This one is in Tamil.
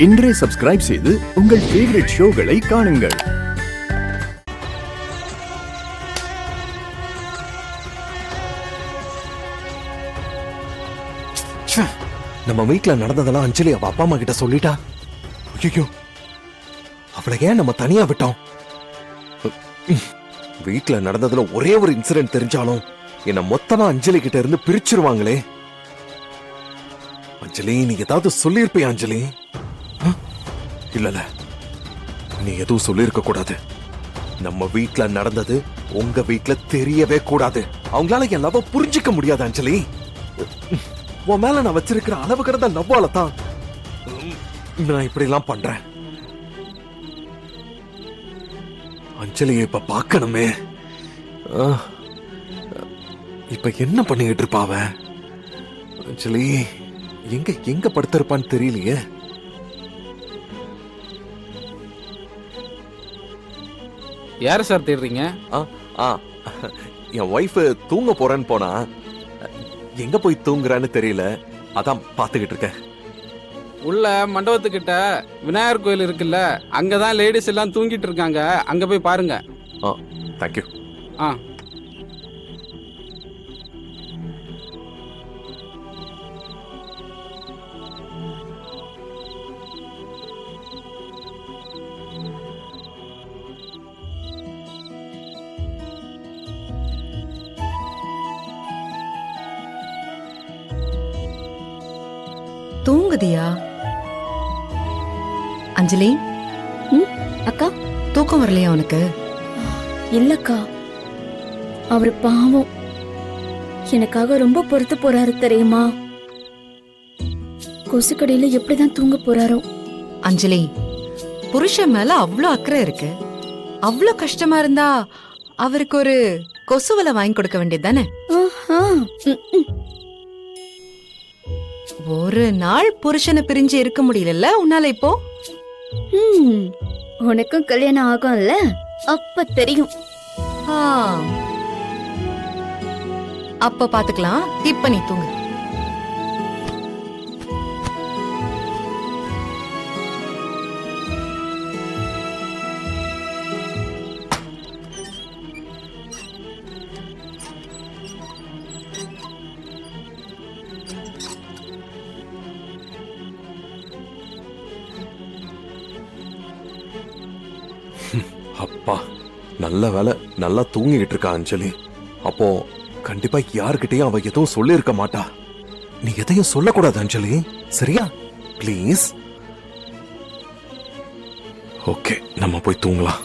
இன்றே சப்ஸ்கிரைப் செய்து உங்கள் ஃபேவரட் ஷோகளை காணுங்கள். நம்ம வீட்டுல நடந்ததெல்லாம் அஞ்சலி அவ அப்பா அம்மா கிட்ட சொல்லிட்டா. ஐயோ, அவளை ஏன் நம்ம தனியா விட்டோம்? வீட்டுல நடந்ததுல ஒரே ஒரு இன்சிடென்ட் தெரிஞ்சாலும் என்ன மொத்தமா அஞ்சலி கிட்ட இருந்து பிரிச்சிருவாங்களே. அஞ்சலி, நீ ஏதாவது சொல்லியிருப்பியா அஞ்சலி? இல்லல, நீ எதுவும் சொல்லியிருக்க கூடாது. நம்ம வீட்டுல நடந்தது உங்க வீட்டுல தெரியவே கூடாது. அவங்களால என் லவ் புரிஞ்சிக்க முடியாது அஞ்சலி. உன் மேல நான் வச்சிருக்கிற அளவு கடந்த லவ்வால தான் நான் இப்படி எல்லாம் பண்றேன். அஞ்சலியை இப்ப பார்க்கணுமே. இப்ப என்ன பண்ணிட்டு இருப்பாவ? அஞ்சலி எங்க எங்க படுத்திருப்பான்னு தெரியலையே. யார சார் தேடுறீங்க? என் ஒய்ஃப் தூங்க போறேன்னு போனா எங்க போய் தூங்குறான்னு தெரியல, அதான் பாத்துக்கிட்டு இருக்கேன். உள்ள மண்டபத்துக்கிட்ட விநாயகர் கோயில் இருக்குல்ல, அங்கதான் லேடிஸ் எல்லாம் தூங்கிட்டு இருக்காங்க, அங்க போய் பாருங்க. தேங்க்யூ. தூங்குதியா அஞ்சலி? அக்கா, தூக்கம் வரலையா உனக்கு? இல்லக்கா, அவரு பாவம் எனக்காக ரொம்ப பொறுத்து போறாரு தெரியுமா? கொசுக்கடையில எப்படிதான் தூங்க போறாரோ. அஞ்சலி, புருஷன் மேல அவ்வளோ அக்கறை இருக்கு. அவ்வளோ கஷ்டமா இருந்தா அவருக்கு ஒரு கொசுவலை வாங்கி கொடுக்க வேண்டியது தானே? ஒரு நாள் புருஷனை பிரிஞ்சு இருக்க முடியல உன்னால இப்போ? உனக்கும் கல்யாணம் ஆகும்ல, அப்ப தெரியும். அப்ப பாத்துக்கலாம். இப்ப நீ தூங்கு. அப்பா, நல்ல வேலை, நல்லா தூங்கிட்டு இருக்கா அஞ்சலி. அப்போ கண்டிப்பா யாருக்கிட்டையும் அவ எதுவும் சொல்லி இருக்க மாட்டா. நீ எதையும் சொல்லக்கூடாது அஞ்சலி, சரியா? பிளீஸ். ஓகே, நம்ம போய் தூங்கலாம்.